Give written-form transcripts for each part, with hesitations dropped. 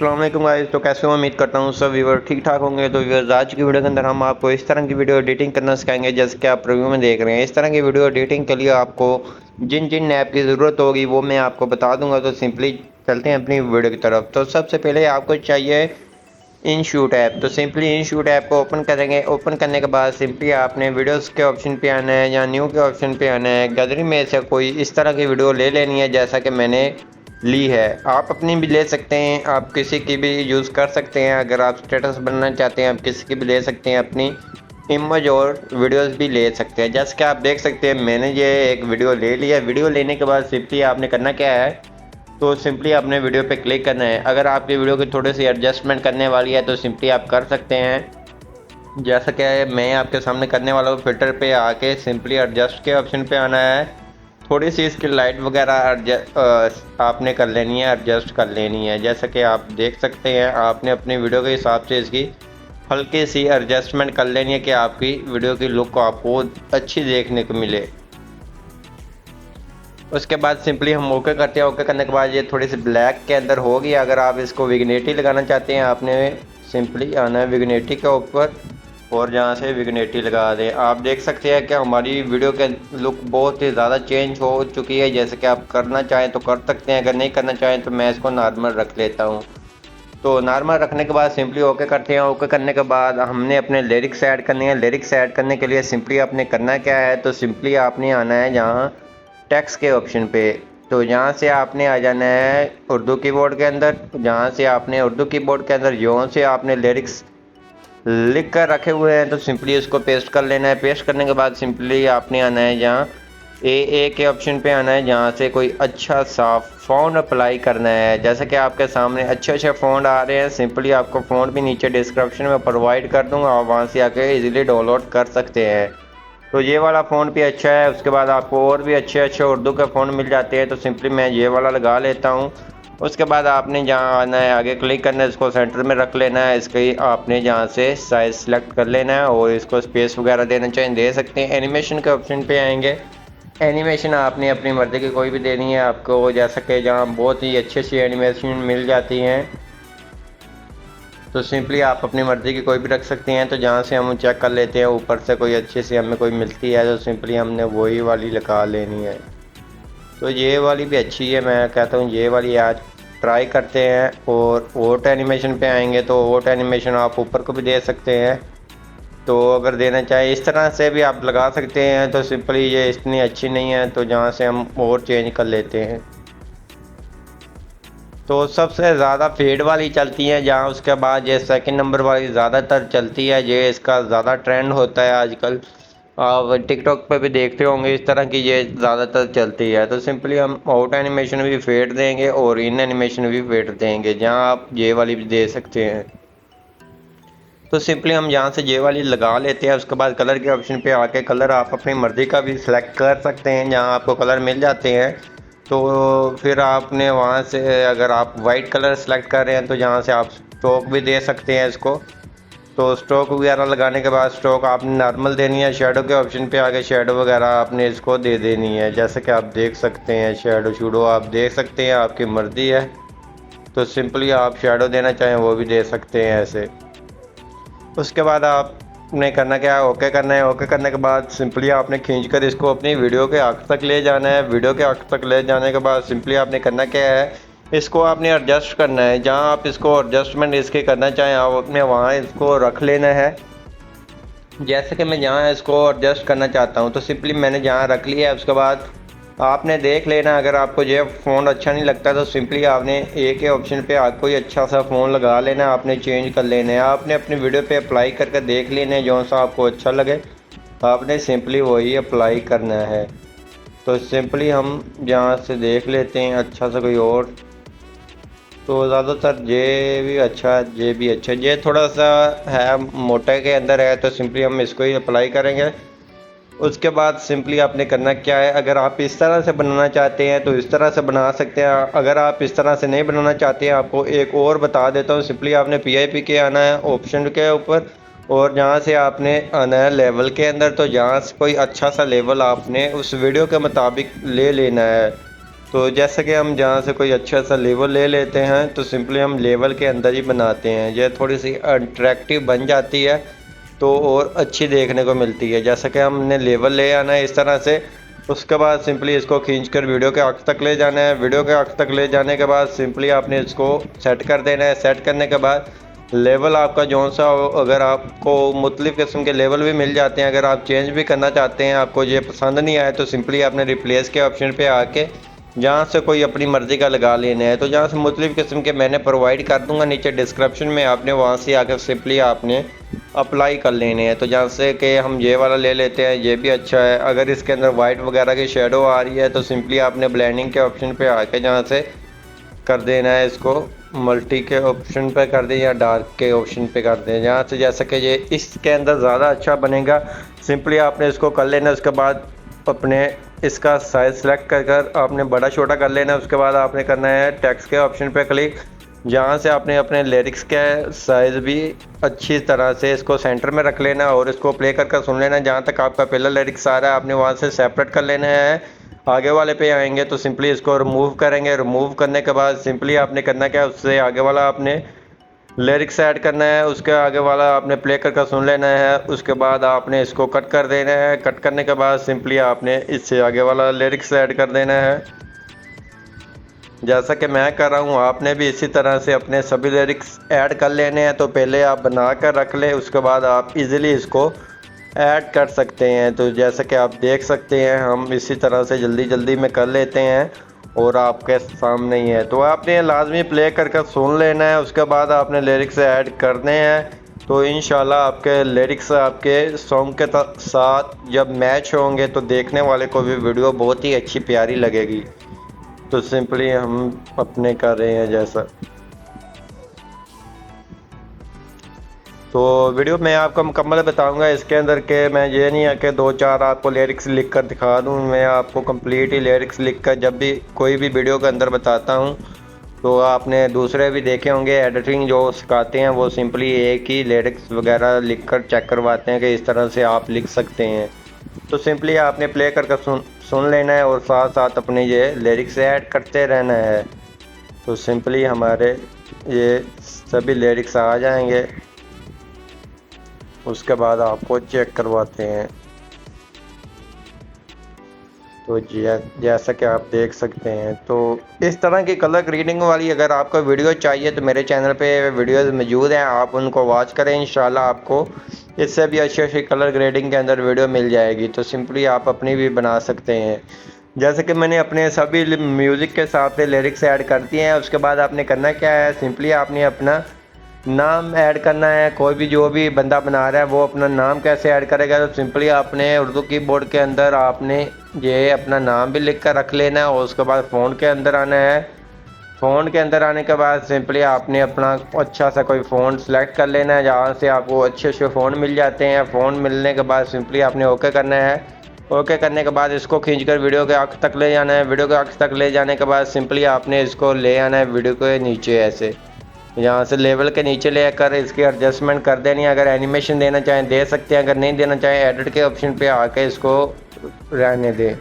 अस्सलाम वालेकुम गाइस। तो कैसे हो, उम्मीद करता हूँ सब व्यूअर ठीक ठाक होंगे। तो व्यूअर्स, आज की वीडियो के अंदर हम आपको इस तरह की वीडियो एडिटिंग करना सिखाएंगे जैसे कि आप रिव्यू में देख रहे हैं। इस तरह की वीडियो एडिटिंग के लिए आपको जिन जिन ऐप की ज़रूरत होगी वो मैं आपको बता दूंगा। तो सिंपली चलते हैं अपनी वीडियो की तरफ। तो सबसे पहले आपको चाहिए इनशूट ऐप। तो सिंपली इनशूट ऐप को ओपन करेंगे। ओपन करने के बाद सिंपली आपने वीडियोस के ऑप्शन पे आना है या न्यू के ऑप्शन पे आना है। गैलरी में से कोई इस तरह की वीडियो ले लेनी है जैसा कि मैंने ली है। आप अपनी भी ले सकते हैं, आप किसी की भी यूज़ कर सकते हैं। अगर आप स्टेटस बनना चाहते हैं आप किसी की भी ले सकते हैं, अपनी इमेज और वीडियोस भी ले सकते हैं। जैसे कि आप देख सकते हैं मैंने ये एक वीडियो ले लिया। वीडियो लेने के बाद सिंपली आपने करना क्या है, तो सिंपली आपने वीडियो पे क्लिक करना है। अगर आपकी वीडियो की थोड़ी सी एडजस्टमेंट करने वाली है तो सिंपली आप कर सकते हैं। जैसा कि मैं आपके सामने करने वाला हूँ, फिल्टर पे आके सिंपली एडजस्ट के ऑप्शन पे आना है। थोड़ी सी इसकी लाइट वगैरह आपने कर लेनी है, एडजस्ट कर लेनी है। जैसा कि आप देख सकते हैं आपने अपनी वीडियो के हिसाब से इसकी हल्की सी एडजस्टमेंट कर लेनी है कि आपकी वीडियो की लुक आपको अच्छी देखने को मिले। उसके बाद सिंपली हम ओके करते हैं। ओके करने के बाद ये थोड़ी सी ब्लैक के अंदर होगी। अगर आप इसको विग्नेटी लगाना चाहते हैं आपने सिंपली आना है विग्नेटी के ऊपर और जहाँ से विग्नेटी लगा दें। आप देख सकते हैं कि हमारी वीडियो के लुक बहुत ही ज़्यादा चेंज हो चुकी है। जैसे कि आप करना चाहें तो कर सकते हैं, अगर नहीं करना चाहें तो मैं इसको नॉर्मल रख लेता हूँ। तो नॉर्मल रखने के बाद सिंपली ओके करते हैं। ओके करने के बाद हमने अपने लिरिक्स ऐड करने हैं। लिरिक्स ऐड करने के लिए सिंपली आपने करना क्या है, तो सिंपली आपने आना है जहाँ टेक्स्ट के ऑप्शन पे। तो यहाँ से आपने आ जाना है उर्दू कीबोर्ड के अंदर। जहाँ से आपने उर्दू कीबोर्ड के अंदर जो से आपने लिरिक्स लिख कर रखे हुए हैं तो सिंपली इसको पेस्ट कर लेना है। पेस्ट करने के बाद सिंपली आपने आना है जहाँ ए के ऑप्शन पे आना है, जहाँ से कोई अच्छा सा फ़ॉन्ट अप्लाई करना है। जैसे कि आपके सामने अच्छे अच्छे फ़ॉन्ट आ रहे हैं, सिंपली आपको फ़ॉन्ट भी नीचे डिस्क्रिप्शन में प्रोवाइड कर दूँगा, आप वहाँ से आके इजीली डाउनलोड कर सकते हैं। तो ये वाला फ़ॉन्ट भी अच्छा है। उसके बाद आपको और भी अच्छे अच्छे उर्दू के फ़ॉन्ट मिल जाते हैं, तो सिंपली मैं ये वाला लगा लेता हूँ। उसके बाद आपने जहाँ आना है आगे क्लिक करना है, इसको सेंटर में रख लेना है। इसके आपने जहाँ से साइज़ सेलेक्ट कर लेना है और इसको स्पेस वगैरह देना चाहिए दे सकते हैं। एनिमेशन के ऑप्शन पे आएंगे। एनिमेशन आपने अपनी मर्ज़ी की कोई भी देनी है आपको, जैसा कि जहाँ बहुत ही अच्छी अच्छी एनिमेशन मिल जाती हैं तो सिंपली आप अपनी मर्ज़ी की कोई भी रख सकते हैं। तो जहाँ से हम चेक कर लेते हैं ऊपर से कोई अच्छी सी हमें कोई मिलती है तो सिंपली हमने वही वाली लगा लेनी है। तो ये वाली भी अच्छी है, मैं कहता हूँ ये वाली आज ट्राई करते हैं। और वोट एनिमेशन पे आएंगे तो वोट एनिमेशन आप ऊपर को भी दे सकते हैं, तो अगर देना चाहे इस तरह से भी आप लगा सकते हैं। तो सिंपली ये इतनी अच्छी नहीं है तो जहाँ से हम और चेंज कर लेते हैं। तो सबसे ज़्यादा फेड वाली चलती है, जहाँ उसके बाद ये सेकंड नंबर वाली ज़्यादातर चलती है। ये इसका ज़्यादा ट्रेंड होता है आजकल, आप टिकटॉक पे भी देखते होंगे इस तरह की ये ज़्यादातर चलती है। तो सिंपली हम आउट एनिमेशन भी फेड देंगे और इन एनिमेशन भी फेड देंगे, जहाँ आप ये वाली भी दे सकते हैं। तो सिंपली हम यहाँ से ये वाली लगा लेते हैं। उसके बाद कलर के ऑप्शन पे आके कलर आप अपनी मर्ज़ी का भी सिलेक्ट कर सकते हैं, जहाँ आपको कलर मिल जाते हैं। तो फिर आपने वहाँ से अगर आप वाइट कलर सेलेक्ट कर रहे हैं तो जहाँ से आप स्ट्रोक भी दे सकते हैं इसको। तो स्ट्रोक वगैरह लगाने के बाद स्ट्रोक आपने नॉर्मल देनी है। शेडो के ऑप्शन पे आके शेडो वगैरह आपने इसको दे देनी है। जैसे कि आप देख सकते हैं शेडो शूडो आप देख सकते हैं, आपकी मर्ज़ी है। तो सिंपली आप शेडो देना चाहें वो भी दे सकते हैं ऐसे। उसके बाद आपने करना क्या है, ओके करना है। ओके करने के बाद सिंपली आपने खींचकर इसको अपनी वीडियो के आखिर तक ले जाना है। वीडियो के आखिर तक ले जाने के बाद सिंपली आपने करना क्या है, इसको आपने एडजस्ट करना है। जहाँ आप इसको एडजस्टमेंट इसके करना चाहें आप अपने वहाँ इसको रख लेना है। जैसे कि मैं जहाँ इसको एडजस्ट करना चाहता हूँ तो सिंपली मैंने जहाँ रख लिया है। उसके बाद आपने देख लेना, अगर आपको ये फ़ोन अच्छा नहीं लगता तो सिंपली आपने ए के ऑप्शन पे आपको कोई अच्छा सा फ़ोन लगा लेना, आपने चेंज कर लेना है। आपने अपनी वीडियो पे अप्लाई करके देख लेना है, जो सा आपको अच्छा लगे आपने सिंपली वही अप्लाई करना है। तो सिंपली हम यहाँ से देख लेते हैं अच्छा सा कोई और। तो ज़्यादातर ये भी अच्छा है, ये भी अच्छा है। ये थोड़ा सा है मोटे के अंदर है तो सिंपली हम इसको ही अप्लाई करेंगे। उसके बाद सिंपली आपने करना क्या है, अगर आप इस तरह से बनाना चाहते हैं तो इस तरह से बना सकते हैं। अगर आप इस तरह से नहीं बनाना चाहते हैं आपको एक और बता देता हूँ। सिंपली आपने PIP के आना है ऑप्शन के ऊपर और जहाँ से आपने आना है लेवल के अंदर। तो जहाँ से कोई अच्छा सा लेवल आपने उस वीडियो के मुताबिक ले लेना है। तो जैसे कि हम जहाँ से कोई अच्छा सा लेवल ले लेते हैं तो सिंपली हम लेवल के अंदर ही बनाते हैं, यह थोड़ी सी अट्रैक्टिव बन जाती है तो और अच्छी देखने को मिलती है। जैसे कि हमने लेवल ले आना है इस तरह से, उसके बाद सिंपली इसको खींचकर वीडियो के आखिर तक ले जाना है। वीडियो के आखिर तक ले जाने के बाद सिंपली आपने इसको सेट कर देना है। सेट करने के बाद लेवल आपका जौन सा हो, अगर आपको मुख्तलिफ़ किस्म के लेवल भी मिल जाते हैं, अगर आप चेंज भी करना चाहते हैं, आपको ये पसंद नहीं आए तो सिंपली आपने रिप्लेस के ऑप्शन पे आके जहाँ से कोई अपनी मर्ज़ी का लगा लेना है। तो जहाँ से मुख्तलिफ़ किस्म के मैंने प्रोवाइड कर दूंगा नीचे डिस्क्रिप्शन में, आपने वहाँ से आकर सिंपली आपने अप्लाई कर लेने हैं। तो जहाँ से कि हम ये वाला ले लेते हैं, ये भी अच्छा है। अगर इसके अंदर वाइट वगैरह की शेडो आ रही है तो सिंपली आपने ब्लेंडिंग के ऑप्शन पे आके जहाँ से कर देना है, इसको मल्टी के ऑप्शन पे कर दें या डार्क के ऑप्शन पे कर दें, जहाँ से जैसा कि ये इसके अंदर ज़्यादा अच्छा बनेगा। सिंपली आपने इसको कर लेना, उसके बाद अपने इसका साइज़ सेलेक्ट कर आपने बड़ा छोटा कर लेना। उसके बाद आपने करना है टेक्स्ट के ऑप्शन पे क्लिक, जहाँ से आपने अपने लिरिक्स के साइज़ भी अच्छी तरह से इसको सेंटर में रख लेना और इसको प्ले कर सुन लेना। जहाँ तक आपका पहला लिरिक्स आ रहा है आपने वहाँ से सेपरेट कर लेना है। आगे वाले पे आएंगे तो सिंपली इसको रिमूव करेंगे। रिमूव करने के बाद सिंपली आपने करना क्या, उससे आगे वाला आपने लिरिक्स ऐड करना है, उसके आगे वाला आपने प्ले कर सुन लेना है। उसके बाद आपने इसको कट कर देना है। कट करने के बाद सिंपली आपने इससे आगे वाला लिरिक्स ऐड कर देना है, जैसा कि मैं कर रहा हूँ। आपने भी इसी तरह से अपने सभी लिरिक्स ऐड कर लेने हैं। तो पहले आप बना कर रख लें, उसके बाद आप इजीली इसको ऐड कर सकते हैं। तो जैसा कि आप देख सकते हैं हम इसी तरह से जल्दी जल्दी में कर लेते हैं और आपके सामने ही है। तो आपने लाजमी प्ले कर सुन लेना है, उसके बाद आपने लिरिक्स ऐड करने हैं। तो इंशाल्लाह आपके लिरिक्स आपके सॉन्ग के साथ जब मैच होंगे तो देखने वाले को भी वीडियो बहुत ही अच्छी प्यारी लगेगी। तो सिंपली हम अपने कर रहे हैं जैसा। तो वीडियो में आपको मुकम्मल बताऊंगा इसके अंदर के, मैं ये नहीं है कि दो चार आपको लिरिक्स लिख कर दिखा दूं, मैं आपको कंप्लीट ही लिरिक्स लिख कर जब भी कोई भी वीडियो के अंदर बताता हूं तो आपने दूसरे भी देखे होंगे एडिटिंग जो सिखाते हैं, वो सिंपली एक ही लिरिक्स वगैरह लिख कर चेक करवाते हैं कि इस तरह से आप लिख सकते हैं। तो सिंपली आपने प्ले कर सुन लेना है और साथ साथ अपने ये लिरिक्स ऐड करते रहना है। तो सिंपली हमारे ये सभी लिरिक्स आ जाएंगे, उसके बाद आपको चेक करवाते हैं। तो जैसा कि आप देख सकते हैं, तो इस तरह की कलर ग्रेडिंग वाली अगर आपको वीडियो चाहिए तो मेरे चैनल पे वीडियोस मौजूद हैं, आप उनको वॉच करें। इंशाल्लाह आपको इससे भी अच्छी अच्छी कलर ग्रेडिंग के अंदर वीडियो मिल जाएगी। तो सिंपली आप अपनी भी बना सकते हैं। जैसे कि मैंने अपने सभी म्यूज़िक के साथ लिरिक्स ऐड कर दिए हैं। उसके बाद आपने करना क्या है, सिंपली आपने अपना नाम ऐड करना है। कोई भी जो भी बंदा बना रहा है वो अपना नाम कैसे ऐड करेगा, तो सिंपली आपने उर्दू कीबोर्ड के अंदर आपने ये अपना नाम भी लिख कर रख लेना है और उसके बाद फ़ोन के अंदर आना है। फ़ोन के अंदर आने के बाद सिंपली आपने अपना अच्छा सा कोई फ़ोन सेलेक्ट कर लेना है, जहाँ से आपको अच्छे अच्छे फ़ोन मिल जाते हैं। फ़ोन मिलने के बाद सिंपली आपने ओके करना है। ओके करने के बाद इसको खींचकर वीडियो के आखिर तक ले जाना है। वीडियो के आखिर तक ले जाने के बाद सिंपली आपने इसको ले आना है वीडियो के नीचे, ऐसे यहाँ से लेवल के नीचे लेकर इसकी एडजस्टमेंट कर देनी है। अगर एनिमेशन देना चाहें दे सकते हैं, अगर नहीं देना चाहें एडिट के ऑप्शन पे आके इसको रहने दें,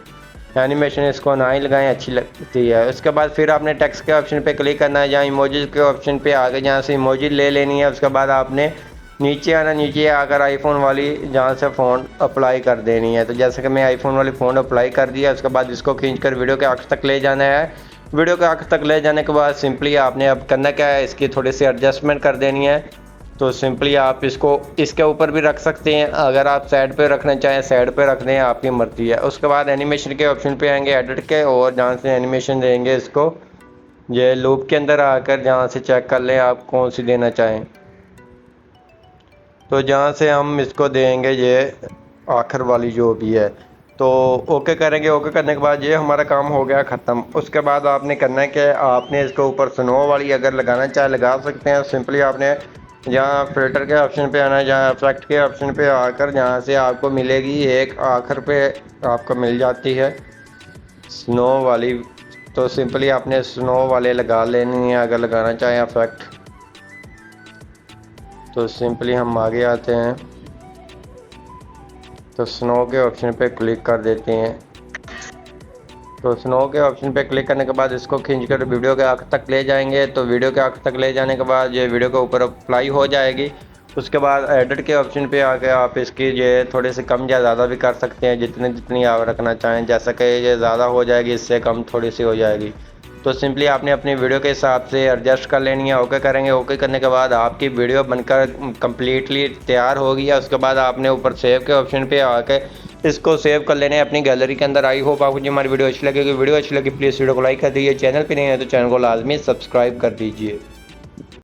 एनिमेशन इसको ना ही लगाएं, अच्छी लगती है। उसके बाद फिर आपने टेक्स्ट के ऑप्शन पे क्लिक करना है, जहाँ इमोजी के ऑप्शन पे आके जहाँ से इमोजी ले लेनी है। उसके बाद आपने नीचे आना, नीचे आकर आईफोन वाली जहाँ से फ़ोन अप्लाई कर देनी है। तो जैसे कि मैं आईफोन वाली फ़ोन अप्लाई कर दिया, उसके बाद इसको खींचकर वीडियो के आखिर तक ले जाना है। वीडियो के आखिर तक ले जाने के बाद सिंपली आपने अब करना क्या है, इसकी थोड़ी सी एडजस्टमेंट कर देनी है। तो सिंपली आप इसको इसके ऊपर भी रख सकते हैं, अगर आप साइड पे रखना चाहें साइड पे रख दें, आपकी मर्जी है। उसके बाद एनिमेशन के ऑप्शन पे आएंगे एडिट के, और जहाँ से एनिमेशन देंगे इसको ये लूप के अंदर आकर जहाँ से चेक कर लें आप कौन सी देना चाहें। तो जहाँ से हम इसको देंगे ये आखिर वाली जो भी है, तो ओके करेंगे। ओके करने के बाद ये हमारा काम हो गया ख़त्म। उसके बाद आपने करना है कि आपने इसके ऊपर स्नो वाली अगर लगाना चाहे लगा सकते हैं। सिंपली आपने जहाँ फिल्टर के ऑप्शन पे आना है, जहाँ इफेक्ट के ऑप्शन पे आकर जहाँ से आपको मिलेगी एक आखिर पे आपको मिल जाती है स्नो वाली, तो सिंपली आपने स्नो वाले लगा लेनी है अगर लगाना चाहें इफेक्ट। तो सिंपली हम आगे आते हैं, तो स्नो के ऑप्शन पे क्लिक कर देते हैं। तो स्नो के ऑप्शन पे क्लिक करने के बाद इसको खींच कर वीडियो के आखिर तक ले जाएंगे। तो वीडियो के आखिर तक ले जाने के बाद ये वीडियो के ऊपर अप्लाई हो जाएगी। उसके बाद एडिट के ऑप्शन पे आके आप इसकी ये थोड़ी सी कम या ज़्यादा भी कर सकते हैं, जितनी आप रखना चाहें। जैसा कि ये ज़्यादा हो जाएगी, इससे कम थोड़ी सी हो जाएगी। तो सिंपली आपने अपनी वीडियो के हिसाब से एडजस्ट कर लेनी है। ओके करेंगे। ओके करने के बाद आपकी वीडियो बनकर कम्प्लीटली तैयार होगी। या उसके बाद आपने ऊपर सेव के ऑप्शन पे आके इसको सेव कर लेने अपनी गैलरी के अंदर। आई होप आपको हमारी वीडियो अच्छी लगेगी। वीडियो अच्छी लगी प्लीज़ वीडियो को लाइक कर दीजिए। चैनल पे नहीं है तो चैनल को लाजमी सब्सक्राइब कर दीजिए।